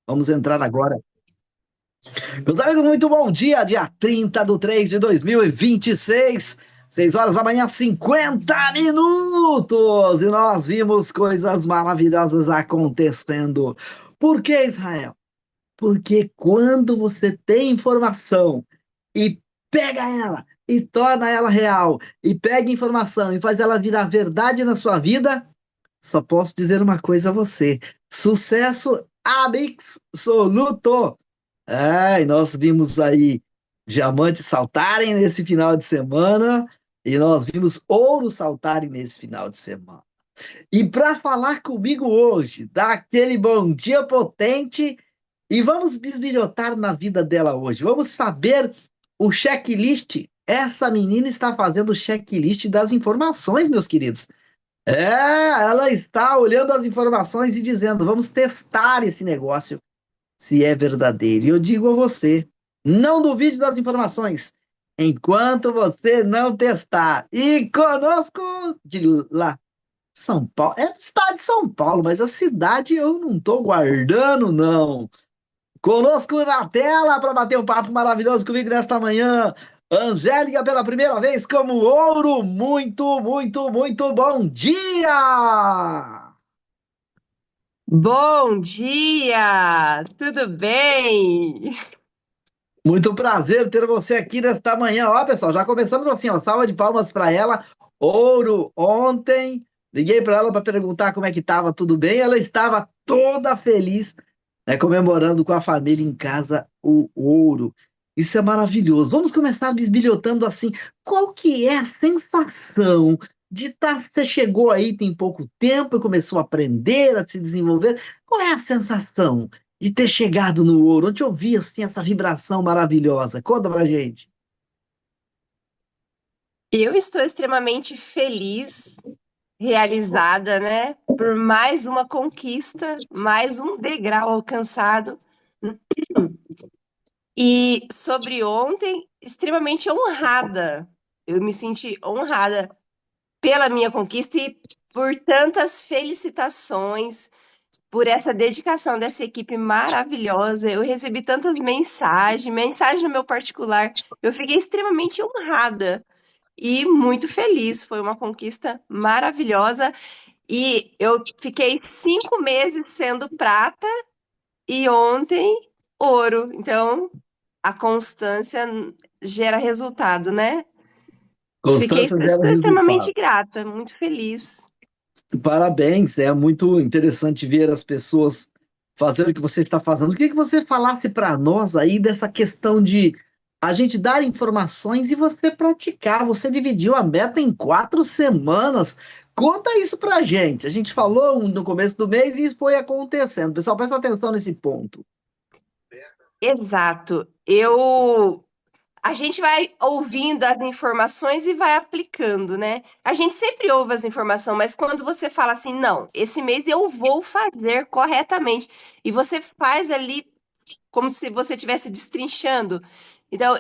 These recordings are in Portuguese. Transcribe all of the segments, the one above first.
Vamos entrar agora. Meus amigos, muito bom dia, dia 30 de 3 de 2026, 6 horas da manhã, 50 minutos, e nós vimos coisas maravilhosas acontecendo. Por que, Israel? Porque quando você tem informação e pega ela e torna ela real, e pega informação e faz ela virar verdade na sua vida, só posso dizer uma coisa a você: sucesso absoluto! E nós vimos aí diamantes saltarem nesse final de semana e nós vimos ouro saltarem nesse final de semana. E para falar comigo hoje, dá aquele bom dia potente e vamos bisbilhotar na vida dela hoje. Vamos saber o checklist. Essa menina está fazendo o checklist das informações, meus queridos. Ela está olhando as informações e dizendo: vamos testar esse negócio se é verdadeiro. E eu digo a você: não duvide das informações enquanto você não testar. E conosco de lá, São Paulo, é estado de São Paulo, mas a cidade eu não estou guardando, não. Conosco na tela para bater um papo maravilhoso comigo nesta manhã. Angélica, pela primeira vez como ouro, muito, muito, muito bom dia! Bom dia! Tudo bem? Muito prazer ter você aqui nesta manhã. Ó, pessoal, já começamos assim, ó, salva de palmas para ela. Ouro ontem. Liguei para ela para perguntar como é que estava, tudo bem? Ela estava toda feliz, né, comemorando com a família em casa o ouro. Isso é maravilhoso. Vamos começar bisbilhotando assim. Qual que é a sensação de estar? Você chegou aí tem pouco tempo e começou a aprender, a se desenvolver. Qual é a sensação de ter chegado no ouro, onde eu vi assim essa vibração maravilhosa? Conta pra gente. Eu estou extremamente feliz, realizada, né? Por mais uma conquista, mais um degrau alcançado. E sobre ontem, extremamente honrada. Eu me senti honrada pela minha conquista e por tantas felicitações, por essa dedicação dessa equipe maravilhosa. Eu recebi tantas mensagens no meu particular. Eu fiquei extremamente honrada e muito feliz. Foi uma conquista maravilhosa. E eu fiquei 5 meses sendo prata e ontem ouro. Então, a constância gera resultado, né? Fiquei Constância gera extremamente resultado. grata, muito feliz. Parabéns, é muito interessante ver as pessoas fazendo o que você está fazendo. Queria que você falasse para nós aí dessa questão de a gente dar informações e você praticar. Você dividiu a meta em 4 semanas. Conta isso pra gente. A gente falou no começo do mês e foi acontecendo. Pessoal, presta atenção nesse ponto. Exato. A gente vai ouvindo as informações e vai aplicando, né? A gente sempre ouve as informações, mas quando você fala assim, não, esse mês eu vou fazer corretamente, e você faz ali como se você estivesse destrinchando. Então,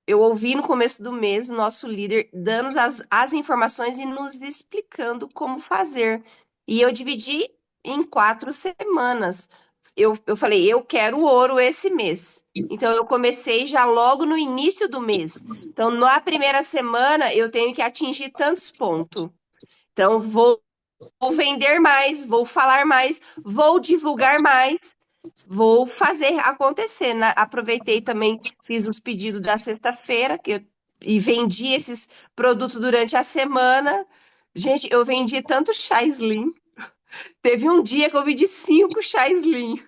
eu ouvi no começo do mês o nosso líder dando as informações e nos explicando como fazer. E eu dividi em 4 semanas. Eu falei, eu quero ouro esse mês. Então, eu comecei já logo no início do mês. Então, na primeira semana, eu tenho que atingir tantos pontos. Então, vou vender mais, vou falar mais, vou divulgar mais. Vou fazer acontecer, né? Aproveitei também, fiz os pedidos da sexta-feira e vendi esses produtos durante a semana. Gente, eu vendi tanto chá Slim. Teve um dia que eu vendi 5 chá Slim.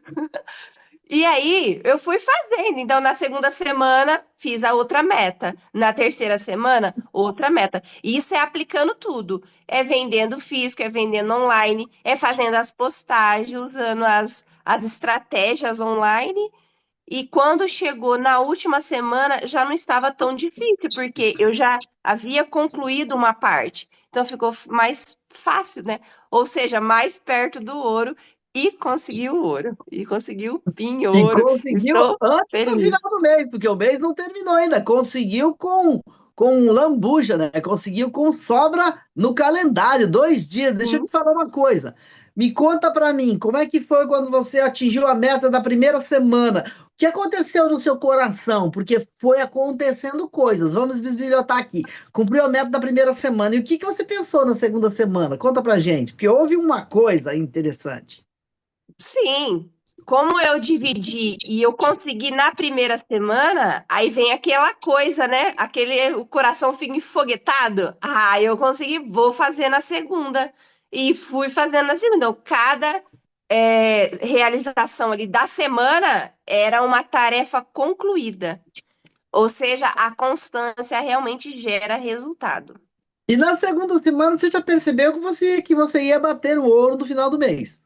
E aí, eu fui fazendo. Então, na segunda semana, fiz a outra meta. Na terceira semana, outra meta. E isso é aplicando tudo. É vendendo físico, é vendendo online, é fazendo as postagens, usando as estratégias online. E quando chegou na última semana, já não estava tão difícil, porque eu já havia concluído uma parte. Então ficou mais fácil, né? Ou seja, mais perto do ouro e consegui o ouro. E consegui o PIN E ouro. conseguiu Estou antes do feliz. final do mês, porque o mês não terminou ainda. Conseguiu com lambuja, né? Conseguiu com sobra no calendário, 2 dias. Deixa eu Sim. te falar uma coisa. Me conta para mim, como é que foi quando você atingiu a meta da primeira semana? O que aconteceu no seu coração? Porque foi acontecendo coisas. Vamos bisbilhotar aqui. Cumpriu a meta da primeira semana. E o que que você pensou na segunda semana? Conta pra gente, porque houve uma coisa interessante. Sim, como eu dividi e eu consegui na primeira semana, aí vem aquela coisa, né? O coração fica enfoguetado. Ah, eu consegui, vou fazer na segunda. E fui fazendo na segunda. Então, cada realização ali da semana era uma tarefa concluída. Ou seja, a constância realmente gera resultado. E na segunda semana você já percebeu que você ia bater o ouro no final do mês.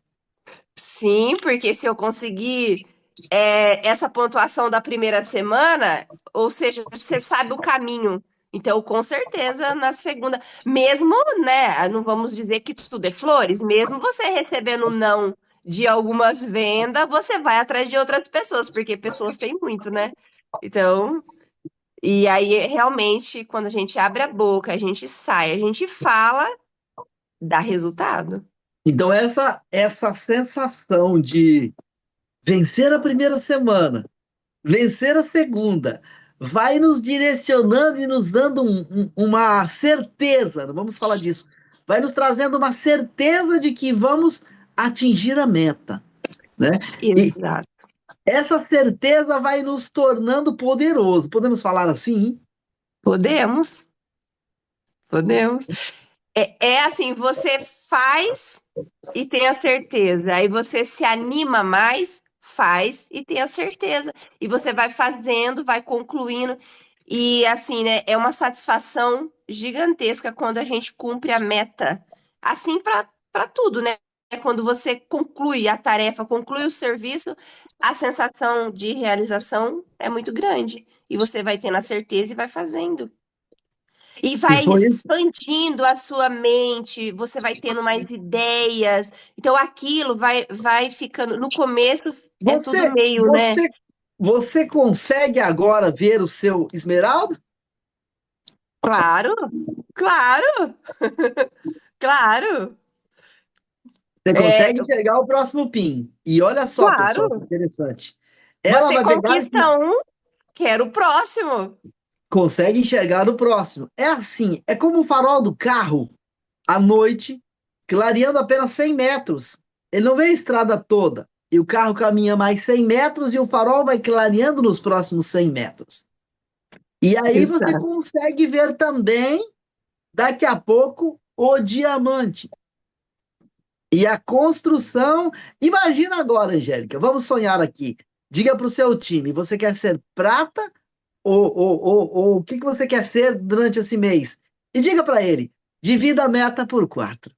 Sim, porque se eu conseguir essa pontuação da primeira semana, ou seja, você sabe o caminho. Então, com certeza, na segunda, mesmo, né? Não vamos dizer que tudo é flores, mesmo você recebendo não de algumas vendas, você vai atrás de outras pessoas, porque pessoas têm muito, né? Então, e aí realmente, quando a gente abre a boca, a gente sai, a gente fala, dá resultado. Então, essa sensação de vencer a primeira semana, vencer a segunda, vai nos direcionando e nos dando uma certeza, não vamos falar disso, vai nos trazendo uma certeza de que vamos atingir a meta, né? E Exato. essa certeza vai nos tornando poderoso. Podemos falar assim? Podemos, podemos. É assim, você faz e tem a certeza. Aí você se anima mais, faz e tem a certeza. E você vai fazendo, vai concluindo. E assim, né, é uma satisfação gigantesca quando a gente cumpre a meta. Assim para tudo, né? Quando você conclui a tarefa, conclui o serviço, a sensação de realização é muito grande. E você vai tendo a certeza e vai fazendo. E E vai foi isso. expandindo a sua mente, você vai tendo mais ideias. Então aquilo vai ficando. No começo é tudo Você, meio, né? você, você consegue agora ver o seu esmeralda? Claro, claro, claro. Você É, consegue enxergar o próximo PIN. E olha só, pessoal, que claro. interessante. Ela Você vai pegar esse. conquista um, quer o próximo. Consegue enxergar o próximo. É assim, é como o farol do carro à noite, clareando apenas 100 metros. Ele não vê a estrada toda. E o carro caminha mais 100 metros e o farol vai clareando nos próximos 100 metros. E aí você Exato. consegue ver também, daqui a pouco, o diamante. E a construção. Imagina agora, Angélica, vamos sonhar aqui. Diga para o seu time: você quer ser prata ou o que, que você quer ser durante esse mês? E diga para ele: divida a meta por 4.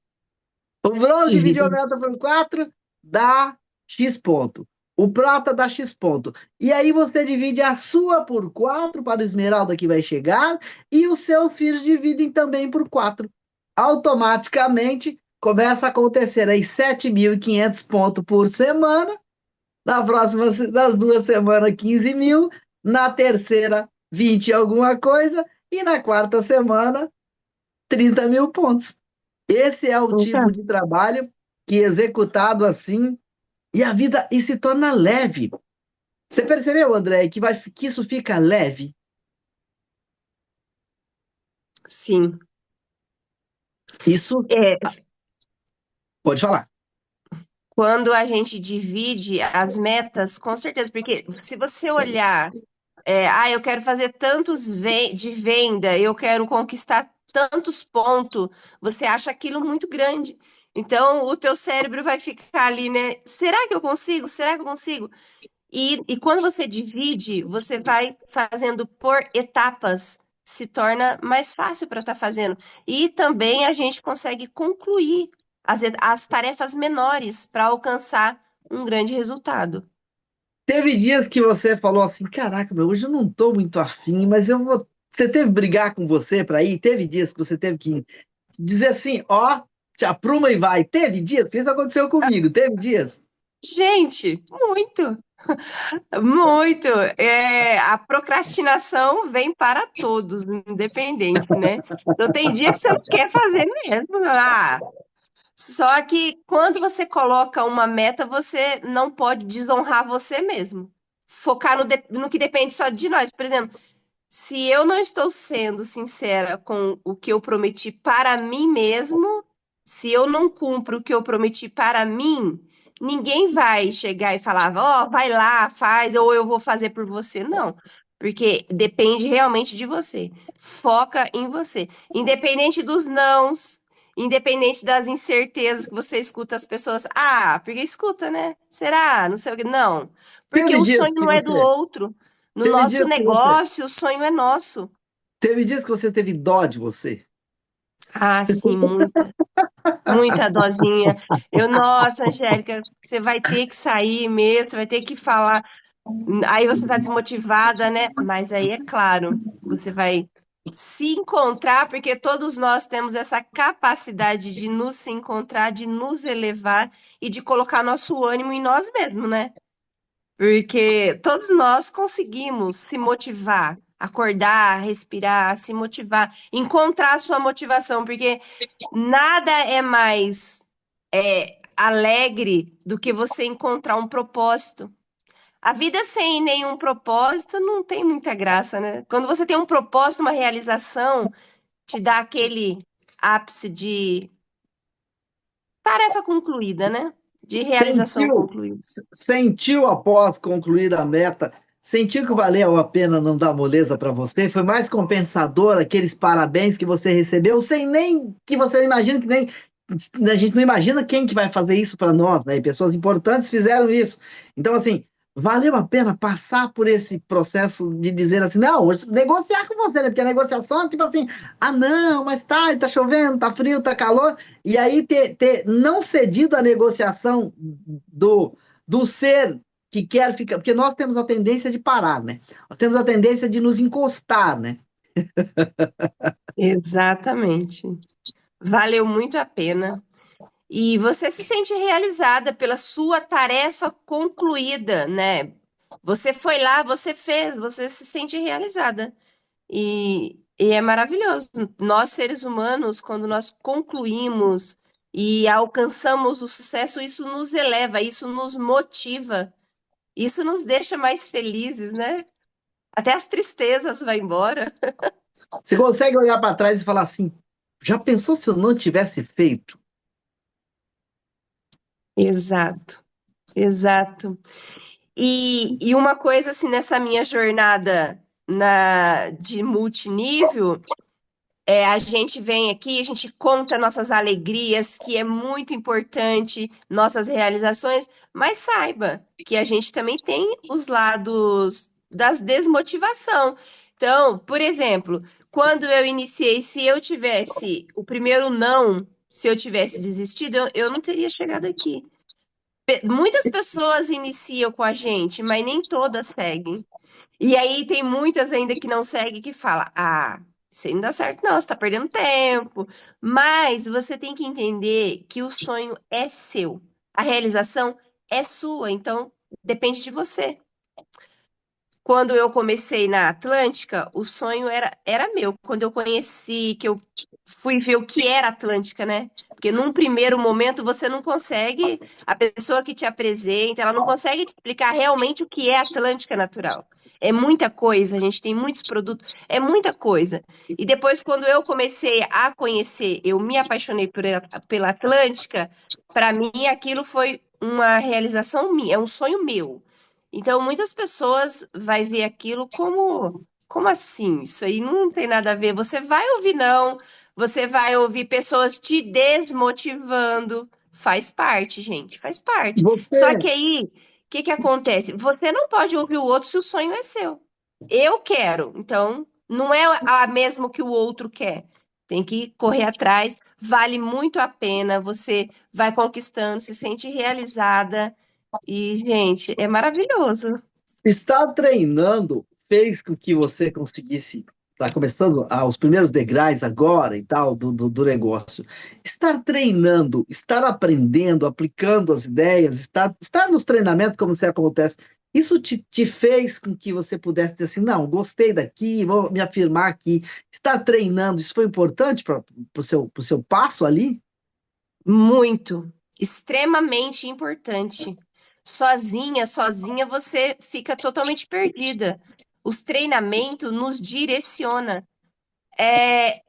O bronze dividiu a Divide. meta por 4, dá X ponto. O prata dá X ponto. E aí você divide a sua por 4 para o esmeralda que vai chegar e os seus filhos dividem também por 4. Automaticamente começa a acontecer aí 7.500 pontos por semana. Na próxima, das 2 semanas, 15 mil. Na terceira, 20 e alguma coisa. E na quarta semana, 30 mil pontos. Esse é o tipo Então, de trabalho que, executado assim, e se torna leve. Você percebeu, André, que isso fica leve? sim. Isso É, pode falar. quando a gente divide as metas, com certeza, porque se você olhar eu quero fazer de venda, eu quero conquistar tantos pontos, você acha aquilo muito grande. Então, o teu cérebro vai ficar ali, né? Será que eu consigo? Será que eu consigo? E quando você divide, você vai fazendo por etapas, se torna mais fácil para estar fazendo. E também a gente consegue concluir as tarefas menores para alcançar um grande resultado. Teve dias que você falou assim: caraca, meu, hoje eu não tô muito afim, mas eu vou. Você teve que brigar com você para ir? Teve dias que você teve que dizer assim: ó, te apruma e vai. Teve dias? Porque isso aconteceu comigo. Teve dias? Gente, muito. Muito. A procrastinação vem para todos, independente, né? Então tem dia que você não quer fazer mesmo. Ah, Só que quando você coloca uma meta, você não pode desonrar você mesmo. Focar no que depende só de nós. Por exemplo, se eu não estou sendo sincera com o que eu prometi para mim mesmo, se eu não cumpro o que eu prometi para mim, ninguém vai chegar e falar, ó, vai lá, faz, ou eu vou fazer por você. Não, porque depende realmente de você. Foca em você. Independente dos nãos, independente das incertezas que você escuta as pessoas. Ah, porque escuta, né? Será? Não sei o que. Não, porque Teve o dias sonho que não é do você, outro. No teve nosso dias que você, negócio, o sonho é nosso. teve dias que você teve dó de você. Ah, sim, muita dosinha. Nossa, Angélica, você vai ter que sair mesmo, você vai ter que falar. Aí você tá desmotivada, né? Mas aí é claro, você vai se encontrar, porque todos nós temos essa capacidade de nos se encontrar, de nos elevar e de colocar nosso ânimo em nós mesmos, né? Porque todos nós conseguimos se motivar, acordar, respirar, se motivar, encontrar a sua motivação, porque nada é mais alegre do que você encontrar um propósito. A vida sem nenhum propósito não tem muita graça, né? Quando você tem um propósito, uma realização, te dá aquele ápice de tarefa concluída, né? De realização Sentiu, concluída. sentiu após concluir a meta, sentiu que valeu a pena não dar moleza para você? Foi mais compensador aqueles parabéns que você recebeu, sem nem que você imagina que nem a gente não imagina quem que vai fazer isso para nós, né? E pessoas importantes fizeram isso. Então, assim, valeu a pena passar por esse processo de dizer assim, não, negociar com você, né? Porque a negociação é tipo assim, ah, não, mas tá chovendo, tá frio, tá calor. E aí ter não cedido à negociação do ser que quer ficar, porque nós temos a tendência de parar, né? Nós temos a tendência de nos encostar, né? Exatamente. Valeu muito a pena. E você se sente realizada pela sua tarefa concluída, né? Você foi lá, você fez, você se sente realizada. E é maravilhoso. Nós, seres humanos, quando nós concluímos e alcançamos o sucesso, isso nos eleva, isso nos motiva, isso nos deixa mais felizes, né? Até as tristezas vão embora. Você consegue olhar para trás e falar assim: já pensou se eu não tivesse feito? Exato, exato. E uma coisa assim, nessa minha jornada de multinível, a gente vem aqui, a gente conta nossas alegrias, que é muito importante, nossas realizações, mas saiba que a gente também tem os lados das desmotivação. Então, por exemplo, quando eu iniciei, se eu tivesse o primeiro não, se eu tivesse desistido, eu não teria chegado aqui. Muitas pessoas iniciam com a gente, mas nem todas seguem. E aí tem muitas ainda que não seguem que fala: "Ah, isso aí não dá certo não, você tá perdendo tempo". Mas você tem que entender que o sonho é seu. A realização é sua, então depende de você. Quando eu comecei na Atlântica, o sonho era meu. Quando eu conheci, que eu fui ver o que era Atlântica, né? Porque num primeiro momento você não consegue, a pessoa que te apresenta, ela não consegue te explicar realmente o que é Atlântica Natural. É muita coisa, a gente tem muitos produtos, é muita coisa. E depois, quando eu comecei a conhecer, eu me apaixonei pela Atlântica, para mim aquilo foi uma realização minha, é um sonho meu. Então, muitas pessoas vai ver aquilo como assim? Isso aí não tem nada a ver. Você vai ouvir não, você vai ouvir pessoas te desmotivando. Faz parte, gente, faz parte. Só Você, que aí, o que que acontece? Você não pode ouvir o outro se o sonho é seu. Eu quero, então não é a mesmo que o outro quer. Tem que correr atrás, vale muito a pena, você vai conquistando, se sente realizada. E, gente, é maravilhoso. estar treinando fez com que você conseguisse, tá começando os primeiros degraus agora e tal do negócio. Estar treinando, estar aprendendo, aplicando as ideias, estar nos treinamentos como se acontece, isso te fez com que você pudesse dizer assim, não, gostei daqui, vou me afirmar aqui. Estar treinando, isso foi importante para o pro seu passo ali? Muito, extremamente importante. Sozinha você fica totalmente perdida. Os treinamentos nos direciona. É,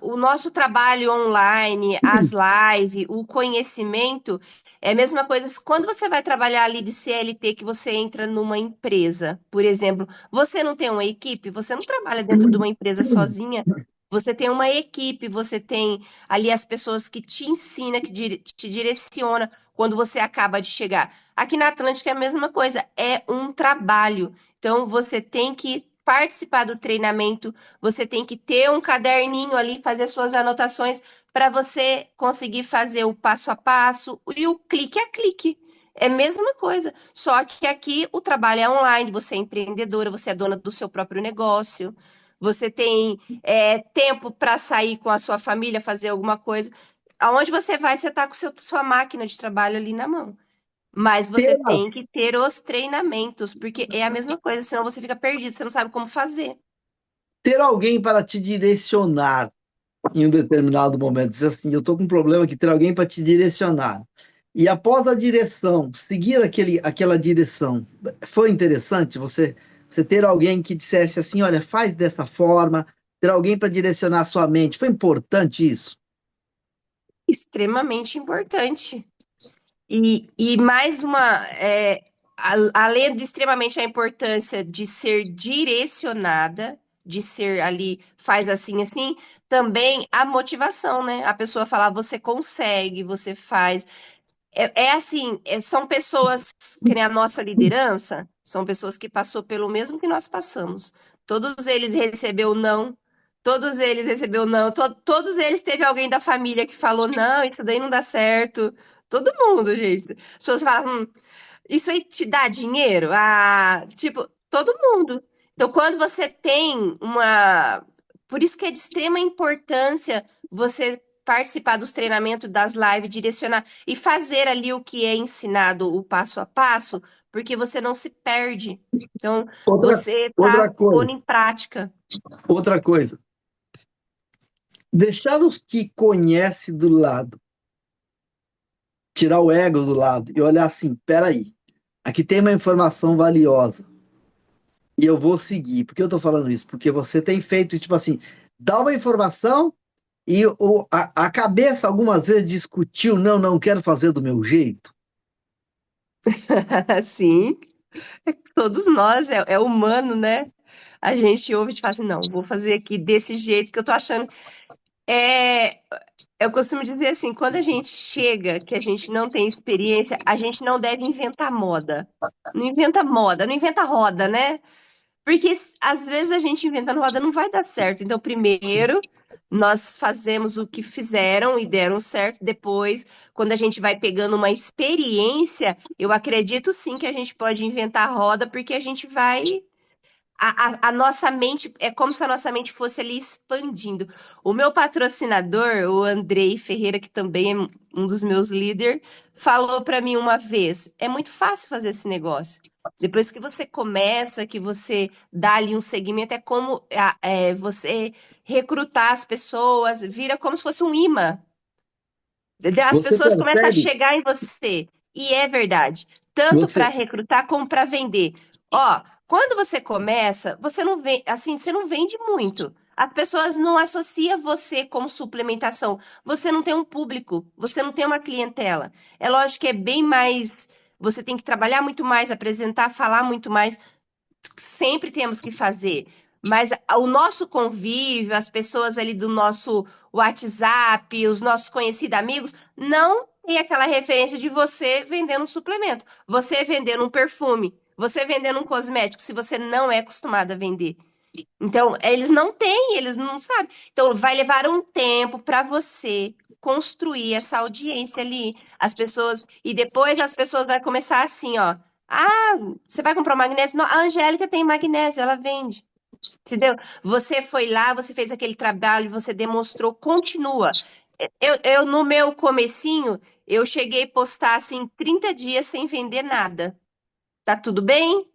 o nosso trabalho online, as lives, o conhecimento, é a mesma coisa. Quando você vai trabalhar ali de CLT, que você entra numa empresa, por exemplo, você não tem uma equipe, você não trabalha dentro de uma empresa sozinha. Você tem uma equipe, você tem ali as pessoas que te ensinam, que te direciona quando você acaba de chegar. Aqui na Atlântica é a mesma coisa, é um trabalho. Então você tem que participar do treinamento, você tem que ter um caderninho ali, fazer suas anotações para você conseguir fazer o passo a passo e o clique a clique. É a mesma coisa, só que aqui o trabalho é online, você é empreendedora, você é dona do seu próprio negócio, você tem tempo para sair com a sua família, fazer alguma coisa. Aonde você vai, você está com sua máquina de trabalho ali na mão. Mas Ter, você tem que ter os treinamentos, porque é a mesma coisa, senão você fica perdido, você não sabe como fazer. ter alguém para te direcionar em um determinado momento. Dizer assim, eu estou com um problema aqui, ter alguém para te direcionar. E após a direção, seguir aquela direção. Foi interessante você ter alguém que dissesse assim, olha, faz dessa forma, ter alguém para direcionar a sua mente. Foi importante isso? Extremamente importante. E mais uma, além de extremamente a importância de ser direcionada, de ser ali, faz assim, assim, também a motivação, né? A pessoa falar, você consegue, você faz. É assim, são pessoas que nem a nossa liderança, são pessoas que passou pelo mesmo que nós passamos. Todos eles recebeu não, todos eles recebeu não, todos eles teve alguém da família que falou não, isso daí não dá certo. Todo mundo, gente. As pessoas falam, isso aí te dá dinheiro? Ah, tipo, todo mundo. Então, quando você tem uma. Por isso que é de extrema importância você participar dos treinamentos, das lives, direcionar e fazer ali o que é ensinado, o passo a passo, porque você não se perde. Então, Outra, você está outra pondo coisa, em prática. outra coisa. Deixar os que conhece do lado, tirar o ego do lado e olhar assim, peraí, aqui tem uma informação valiosa e eu vou seguir. Por que eu tô falando isso? Porque você tem feito, tipo assim, dá uma informação e a cabeça algumas vezes discutiu, não, não quero fazer do meu jeito. Sim, todos nós, é humano, né? A gente ouve e fala assim, não, vou fazer aqui desse jeito que eu tô achando. É, eu costumo dizer assim, quando a gente chega, que a gente não tem experiência, a gente não deve inventar moda. Não inventa moda, não inventa roda, né? Porque às vezes a gente inventando roda não vai dar certo. Então, primeiro, nós fazemos o que fizeram e deram certo. Depois, quando a gente vai pegando uma experiência, eu acredito sim que a gente pode inventar roda, porque a gente vai a nossa mente é como se a nossa mente fosse ali expandindo. O meu patrocinador, o Andrei Ferreira, que também é um dos meus líderes, falou para mim uma vez: é muito fácil fazer esse negócio. Depois que você começa, que você dá ali um segmento, é como você recrutar as pessoas, vira como se fosse um imã. As Você pessoas começam a percebe? chegar em você. E é verdade. Tanto para Você, recrutar como para vender. Ó, quando você começa, você não vende, assim, você não vende muito. As pessoas não associam você como suplementação. Você não tem um público, você não tem uma clientela. É lógico que é bem mais. Você tem que trabalhar muito mais, apresentar, falar muito mais, sempre temos que fazer. Mas o nosso convívio, as pessoas ali do nosso WhatsApp, os nossos conhecidos amigos, não tem aquela referência de você vendendo um suplemento, você vendendo um perfume, você vendendo um cosmético, se você não é acostumado a vender. Então, eles não têm, eles não sabem. Então, vai levar um tempo para você construir essa audiência ali. As pessoas, e depois as pessoas vão começar assim, ó. Ah, você vai comprar magnésio? Não, a Angélica tem magnésio, ela vende. Entendeu? Você foi lá, você fez aquele trabalho, você demonstrou, continua. No meu comecinho, eu cheguei a postar assim 30 dias sem vender nada. Tá tudo bem?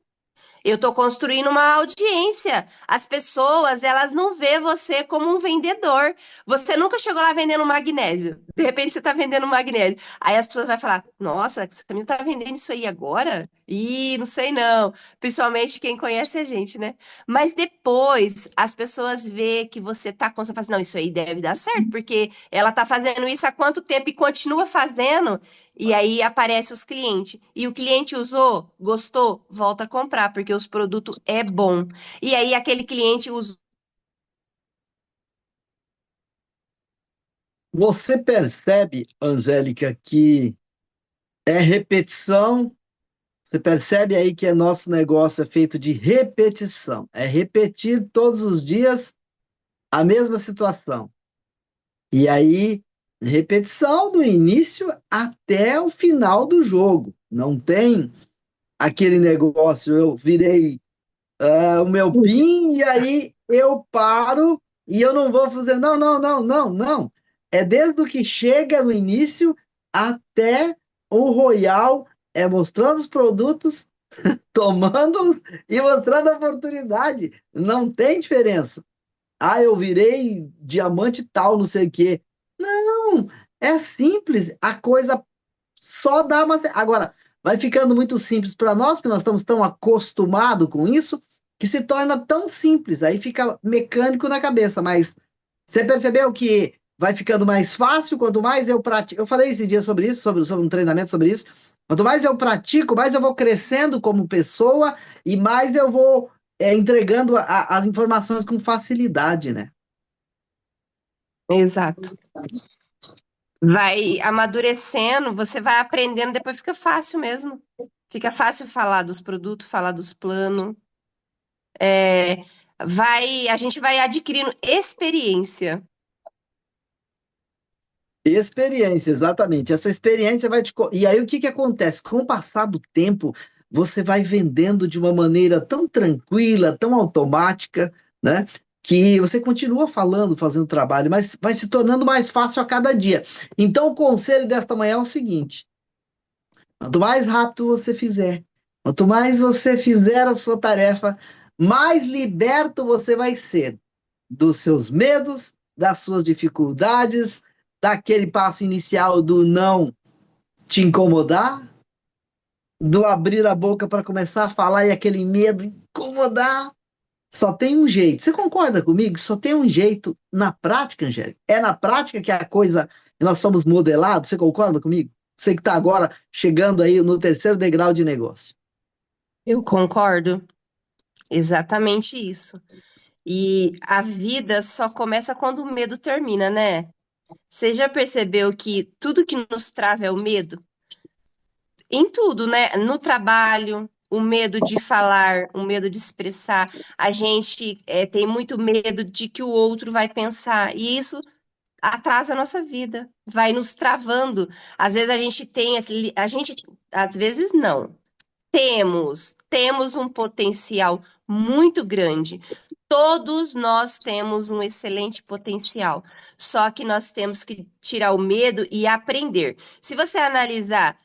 Eu estou construindo uma audiência. As pessoas, elas não vê você como um vendedor. Você nunca chegou lá vendendo magnésio. De repente você está vendendo magnésio. Aí as pessoas vão falar: Nossa, você também está vendendo isso aí agora? Ih, não sei não. Principalmente quem conhece a gente, né? Mas depois as pessoas vê que você tá com, você fala assim, não, isso aí deve dar certo, porque ela tá fazendo isso há quanto tempo e continua fazendo, e aí aparece os clientes. E o cliente usou, gostou, volta a comprar, porque os produtos é bom. E aí aquele cliente usou. Você percebe, Angélica, que é repetição. Você percebe aí que nosso negócio é feito de repetição. É repetir todos os dias a mesma situação. E aí, repetição do início até o final do jogo. Não tem aquele negócio, eu virei o meu PIN e aí eu paro e eu não vou fazer. Não, não, não, não, não. É desde o que chega no início até o Royal, é mostrando os produtos, tomando e mostrando a oportunidade. Não tem diferença. Ah, eu virei diamante tal, não sei o quê. Não, é simples. A coisa só dá uma. Agora, vai ficando muito simples para nós, porque nós estamos tão acostumados com isso, que se torna tão simples. Aí fica mecânico na cabeça. Mas você percebeu que vai ficando mais fácil quanto mais eu pratico? Eu falei esse dia sobre isso, sobre um treinamento sobre isso. Quanto mais eu pratico, mais eu vou crescendo como pessoa e mais eu vou entregando as informações com facilidade, né? Exato. Vai amadurecendo, você vai aprendendo, depois fica fácil mesmo. Fica fácil falar dos produtos, falar dos planos. É, a gente vai adquirindo experiência. Experiência, exatamente. Essa experiência vai te. E aí, o que que acontece? Com o passar do tempo, você vai vendendo de uma maneira tão tranquila, tão automática, né? Que você continua falando, fazendo trabalho, mas vai se tornando mais fácil a cada dia. Então, o conselho desta manhã é o seguinte: quanto mais rápido você fizer, quanto mais você fizer a sua tarefa, mais liberto você vai ser dos seus medos, das suas dificuldades, daquele passo inicial do não te incomodar, do abrir a boca para começar a falar e aquele medo incomodar. Só tem um jeito. Você concorda comigo? Só tem um jeito na prática, Angélica. É na prática que a coisa, nós somos modelados. Você concorda comigo? Você que está agora chegando aí no terceiro degrau de negócio. Eu concordo. Exatamente isso. E a vida só começa quando o medo termina, né? Você já percebeu que tudo que nos trava é o medo? Em tudo, né? No trabalho, o medo de falar, o medo de expressar. A gente tem muito medo de que o outro vai pensar. E isso atrasa a nossa vida, vai nos travando. Às vezes a gente tem, a gente, às vezes não. Temos um potencial muito grande. Todos nós temos um excelente potencial. Só que nós temos que tirar o medo e aprender. Se você analisar,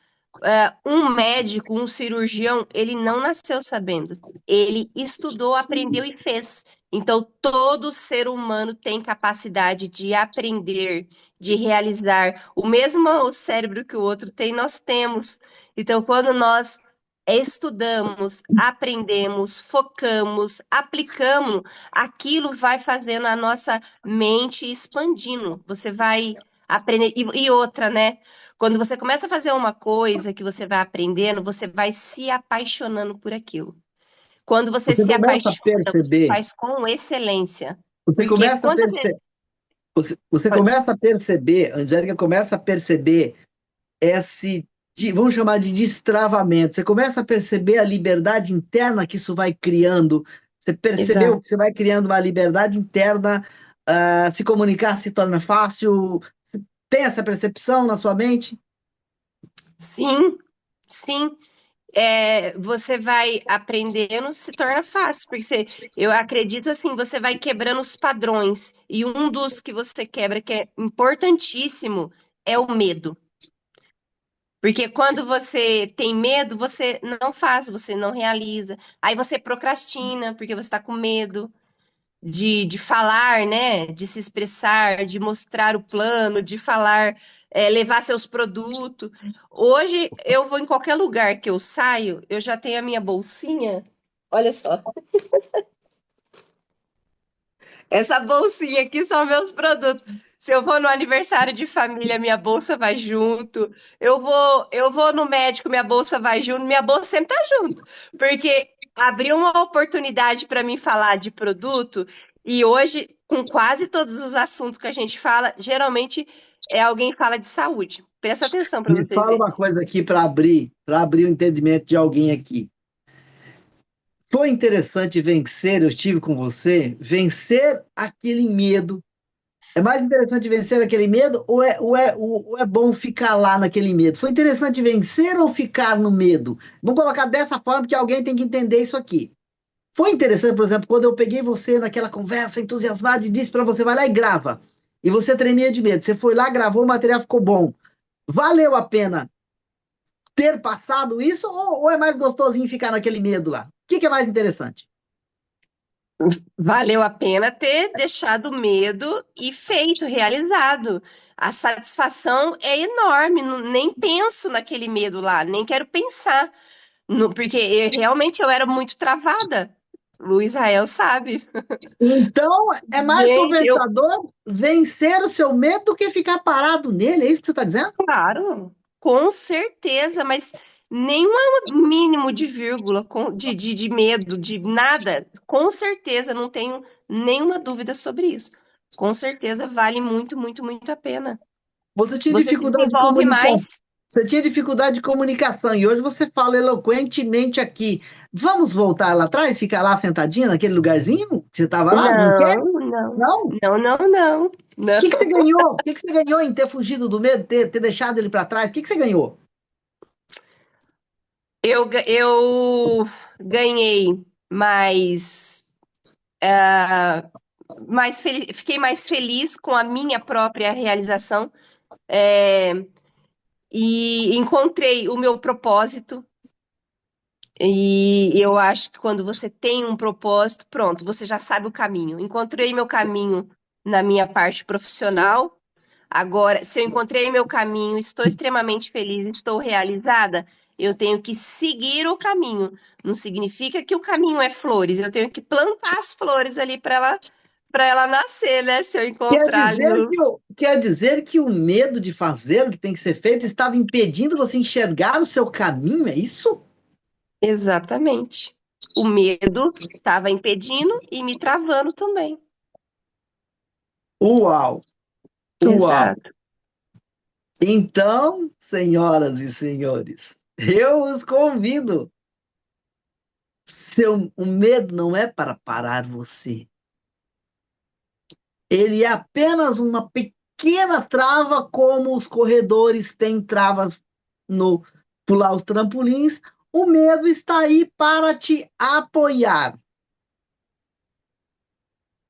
um médico, um cirurgião, ele não nasceu sabendo. Ele estudou, aprendeu e fez. Então, todo ser humano tem capacidade de aprender, de realizar. O mesmo cérebro que o outro tem, nós temos. Então, quando nós estudamos, aprendemos, focamos, aplicamos, aquilo vai fazendo a nossa mente expandindo. Você vai aprender. E outra, né? Quando você começa a fazer uma coisa que você vai aprendendo, você vai se apaixonando por aquilo. Quando você Você se começa a apaixona, você perceber, faz com excelência. você Porque começa a quando você. perceber, você começa a perceber, Angélica começa a perceber esse, vamos chamar de destravamento. Você começa a perceber a liberdade interna que isso vai criando. Você percebeu que Exato. você vai criando uma liberdade interna, se comunicar se torna fácil. Você tem essa percepção na sua mente? Sim, sim. Você vai aprendendo, se torna fácil, porque eu acredito assim, você vai quebrando os padrões, e um dos que você quebra, que é importantíssimo, é o medo. Porque quando você tem medo, você não faz, você não realiza. Aí você procrastina, porque você está com medo de falar, né? De se expressar, de mostrar o plano, de falar, levar seus produtos. Hoje, eu vou em qualquer lugar que eu saio, eu já tenho a minha bolsinha. Olha só. Essa bolsinha aqui são meus produtos. Se eu vou no aniversário de família, minha bolsa vai junto. Eu vou no médico, minha bolsa vai junto. Minha bolsa sempre tá junto, porque abriu uma oportunidade para mim falar de produto e hoje, com quase todos os assuntos que a gente fala, geralmente alguém fala de saúde. Presta atenção para Me vocês fala verem. uma coisa aqui para abrir o entendimento de alguém aqui. Foi interessante vencer, eu estive com você, vencer aquele medo. É mais interessante vencer aquele medo ou é bom ficar lá naquele medo? Foi interessante vencer ou ficar no medo? Vamos colocar dessa forma que alguém tem que entender isso aqui. Foi interessante, por exemplo, quando eu peguei você naquela conversa entusiasmada e disse para você, vai lá e grava. E você tremia de medo. Você foi lá, gravou, o material ficou bom. Valeu a pena ter passado isso ou é mais gostosinho ficar naquele medo lá? O que é mais interessante? Valeu a pena ter deixado o medo e feito, realizado. A satisfação é enorme, nem penso naquele medo lá, nem quero pensar, porque realmente eu era muito travada. O Israel sabe. Então, é mais Gente, compensador vencer o seu medo do que ficar parado nele, é isso que você está dizendo? claro, com certeza, mas nenhum mínimo de vírgula, de medo, de nada, com certeza, não tenho nenhuma dúvida sobre isso. Com certeza vale muito, muito, muito a pena. Você tinha Você se dificuldade de desenvolve comunicação. mais? Você tinha dificuldade de comunicação e hoje você fala eloquentemente aqui. Vamos voltar lá atrás, ficar lá sentadinha naquele lugarzinho que você estava lá? Não quer? Não, não, Não? O não, não, não, não. que você ganhou? O que você ganhou em ter fugido do medo, ter deixado ele para trás? O que você ganhou? Eu ganhei mais, fiquei mais feliz com a minha própria realização, é, e encontrei o meu propósito. E eu acho que quando você tem um propósito, pronto, você já sabe o caminho. Encontrei meu caminho na minha parte profissional. Agora, se eu encontrei meu caminho, estou extremamente feliz, estou realizada, eu tenho que seguir o caminho. Não significa que o caminho é flores, eu tenho que plantar as flores ali para ela nascer, né? Se eu Quer encontrar ali dizer o... que o medo de fazer o que tem que ser feito estava impedindo você enxergar o seu caminho, é isso? Exatamente. O medo estava impedindo e me travando também. Uau, uau. Exato. Então, senhoras e senhores, eu os convido. O medo não é para parar você. Ele é apenas uma pequena trava, como os corredores têm travas no pular os trampolins. O medo está aí para te apoiar.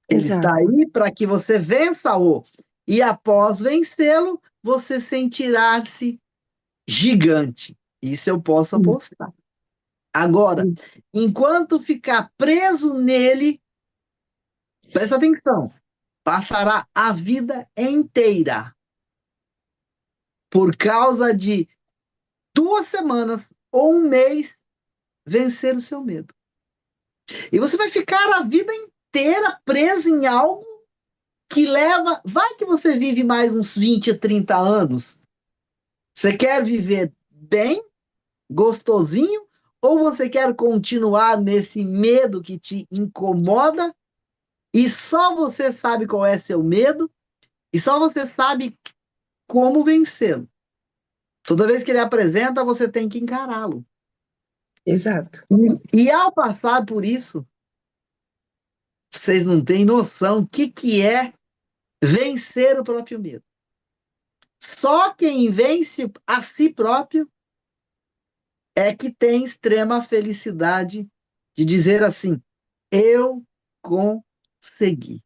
Ele está Exato. aí para que você vença-o. E após vencê-lo, você sentirá-se gigante. Isso eu posso apostar. Agora, enquanto ficar preso nele, presta atenção, passará a vida inteira por causa de 2 semanas ou um mês vencer o seu medo. E você vai ficar a vida inteira preso em algo que leva. Vai que você vive mais uns 20, 30 anos. Você quer viver bem, gostosinho, ou você quer continuar nesse medo que te incomoda e só você sabe qual é seu medo e só você sabe como vencê-lo? Toda vez que ele apresenta, você tem que encará-lo. Exato. E ao passar por isso, vocês não têm noção o que é vencer o próprio medo. Só quem vence a si próprio é que tem extrema felicidade de dizer assim: eu consegui.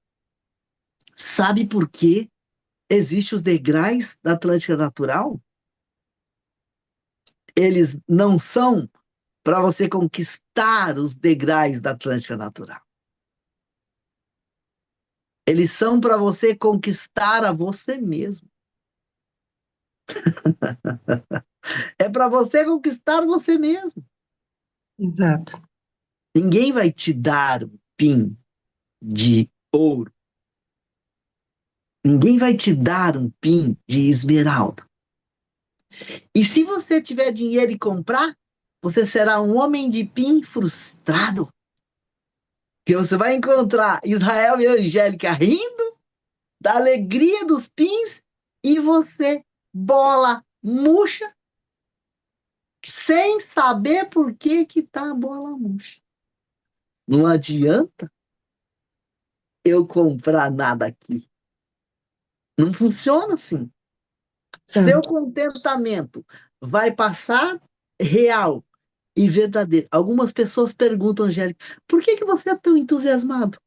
Sabe por que existem os degraus da Atlântica Natural? Eles não são para você conquistar os degraus da Atlântica Natural. Eles são para você conquistar a você mesmo. É para você conquistar você mesmo. Exato. Ninguém vai te dar um pin de ouro. Ninguém vai te dar um pin de esmeralda. E se você tiver dinheiro e comprar, você será um homem de pin frustrado. Que você vai encontrar Israel e Angélica rindo da alegria dos pins e você, bola murcha, sem saber por que que tá a bola murcha. Não adianta eu comprar nada aqui. Não funciona assim. Seu Exato. contentamento vai passar real e verdadeiro. Algumas pessoas perguntam, Angélica, por que que você é tão entusiasmado?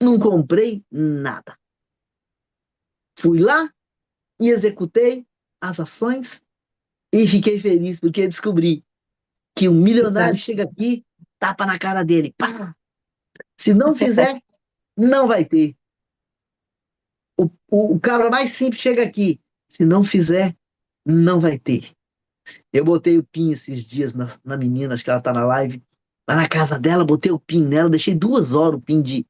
Não comprei nada. Fui lá e executei as ações e fiquei feliz porque descobri que um milionário Exato. chega aqui, tapa na cara dele. Pá! Se não fizer, não vai ter. O cabra mais simples chega aqui. Se não fizer, não vai ter. Eu botei o PIN esses dias na menina, acho que ela tá na live. Lá na casa dela, botei o PIN nela, deixei 2 horas o PIN de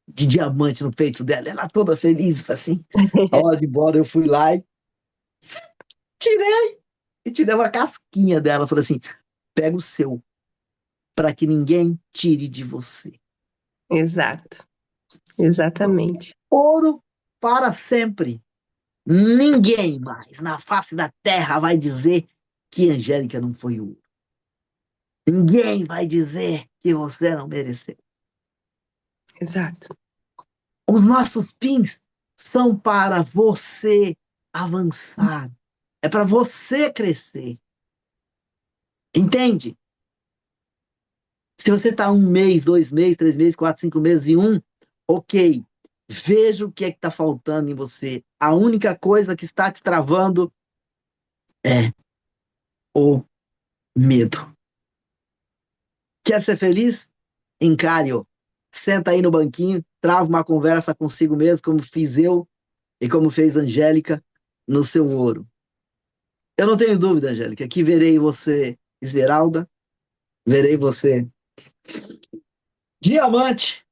diamante no peito dela. Ela toda feliz, assim. A hora de ir embora, eu fui lá e tirei. E tirei uma casquinha dela. Falei assim: pega o seu, para que ninguém tire de você. Exato. Exatamente. Ouro para sempre. Ninguém mais na face da terra vai dizer que Angélica não foi ouro. Ninguém vai dizer que você não mereceu. Exato. Os nossos pins são para você avançar. É para você crescer. Entende? Se você está 1 mês, 2 meses, 3 meses, 4, 5 meses e ok. Veja o que é que está faltando em você. A única coisa que está te travando é o medo. Quer ser feliz? Encare-o. Senta aí no banquinho, trava uma conversa consigo mesmo, como fiz eu e como fez a Angélica no seu ouro. Eu não tenho dúvida, Angélica, que verei você esmeralda, verei você diamante,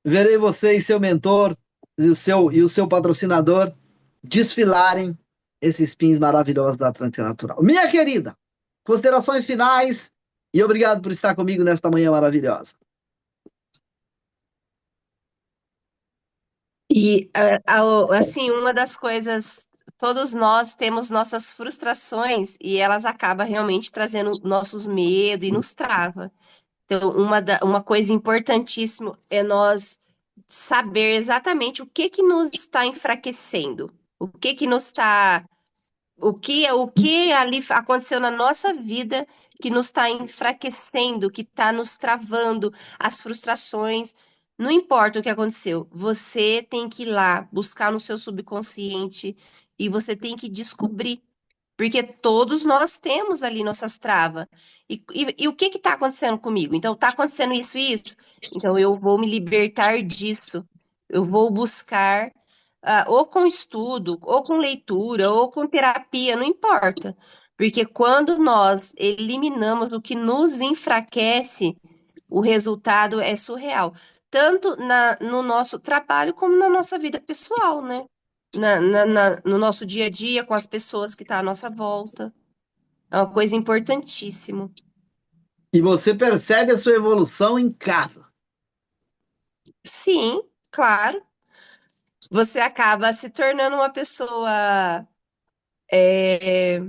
verei você e seu mentor e o seu patrocinador desfilarem esses pins maravilhosos da Atlântica Natural. Minha querida, considerações finais e obrigado por estar comigo nesta manhã maravilhosa. E assim, uma das coisas, todos nós temos nossas frustrações e elas acabam realmente trazendo nossos medos e nos trava. Então, uma coisa importantíssima é nós saber exatamente o que que nos está enfraquecendo, o que ali aconteceu na nossa vida que nos está enfraquecendo, que está nos travando, as frustrações. Não importa o que aconteceu, você tem que ir lá buscar no seu subconsciente e você tem que descobrir. Porque todos nós temos ali nossas travas. E o que está acontecendo comigo? Então, está acontecendo isso e isso? Então, eu vou me libertar disso. Eu vou buscar ou com estudo, ou com leitura, ou com terapia, não importa. Porque quando nós eliminamos o que nos enfraquece, o resultado é surreal. Tanto no nosso trabalho como na nossa vida pessoal, né? No nosso dia a dia, com as pessoas que estão à nossa volta. É uma coisa importantíssima. E você percebe a sua evolução em casa. Sim, claro. Você acaba se tornando uma pessoa é,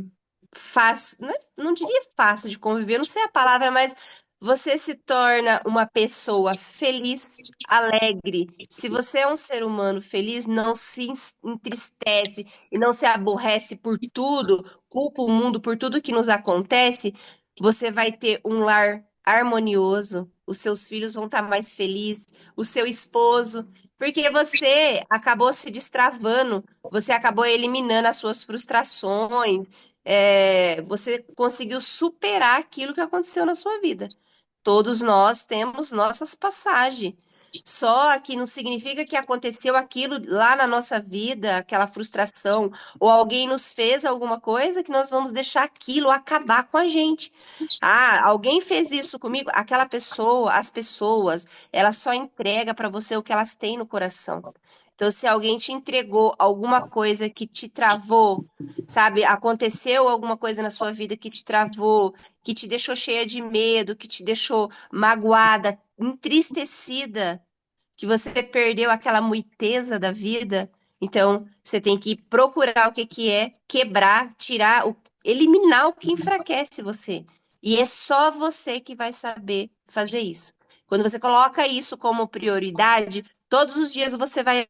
fácil, não diria fácil de conviver, não sei a palavra, mas você se torna uma pessoa feliz, alegre. Se você é um ser humano feliz, não se entristece e não se aborrece por tudo, culpa o mundo por tudo que nos acontece, você vai ter um lar harmonioso, os seus filhos vão estar mais felizes, o seu esposo. Porque você acabou se destravando, você acabou eliminando as suas frustrações, você conseguiu superar aquilo que aconteceu na sua vida. Todos nós temos nossas passagens. Só que não significa que aconteceu aquilo lá na nossa vida, aquela frustração, ou alguém nos fez alguma coisa que nós vamos deixar aquilo acabar com a gente. Ah, alguém fez isso comigo? Aquela pessoa, as pessoas, elas só entregam para você o que elas têm no coração. Então, se alguém te entregou alguma coisa que te travou, sabe? Aconteceu alguma coisa na sua vida que te travou, que te deixou cheia de medo, que te deixou magoada, entristecida, que você perdeu aquela muiteza da vida. Então, você tem que procurar o que que é, quebrar, tirar, eliminar o que enfraquece você. E é só você que vai saber fazer isso. Quando você coloca isso como prioridade, todos os dias você vai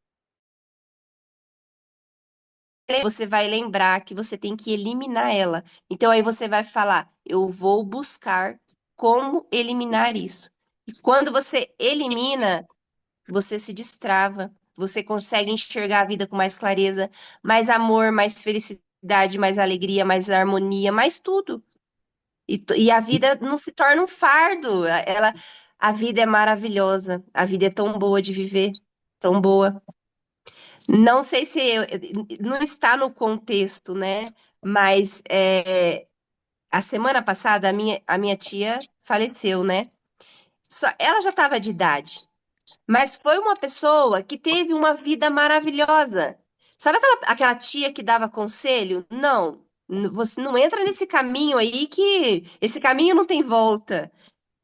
lembrar que você tem que eliminar ela. Então aí você vai falar, eu vou buscar como eliminar isso. E quando você elimina, você se destrava, você consegue enxergar a vida com mais clareza, mais amor, mais felicidade, mais alegria, mais harmonia, mais tudo. E a vida não se torna um fardo. A vida é maravilhosa, a vida é tão boa de viver, tão boa. Não sei se não está no contexto, né? Mas a semana passada a minha tia faleceu, né? Ela já estava de idade, mas foi uma pessoa que teve uma vida maravilhosa. Sabe aquela tia que dava conselho? Não, você não entra nesse caminho aí que esse caminho não tem volta.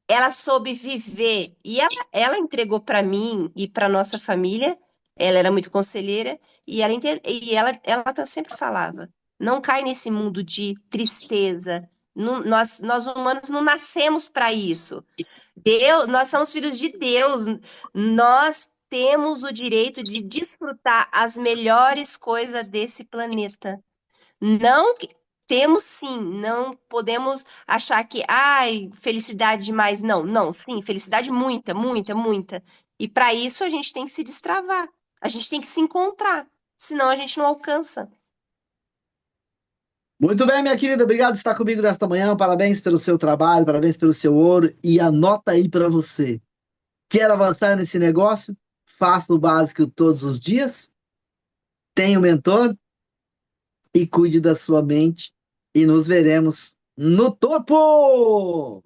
Ela soube viver e ela entregou para mim e para nossa família. Ela era muito conselheira e ela sempre falava: não cai nesse mundo de tristeza. Nós humanos não nascemos para isso. Nós somos filhos de Deus. Nós temos o direito de desfrutar as melhores coisas desse planeta. Não temos sim, não podemos achar que, ai, felicidade demais. Não, não, sim, felicidade muita, muita, muita. E para isso a gente tem que se destravar. A gente tem que se encontrar, senão a gente não alcança. Muito bem, minha querida, obrigado por estar comigo nesta manhã. Parabéns pelo seu trabalho, parabéns pelo seu ouro. E anota aí para você. Quer avançar nesse negócio? Faça o básico todos os dias. Tenha um mentor e cuide da sua mente. E nos veremos no topo!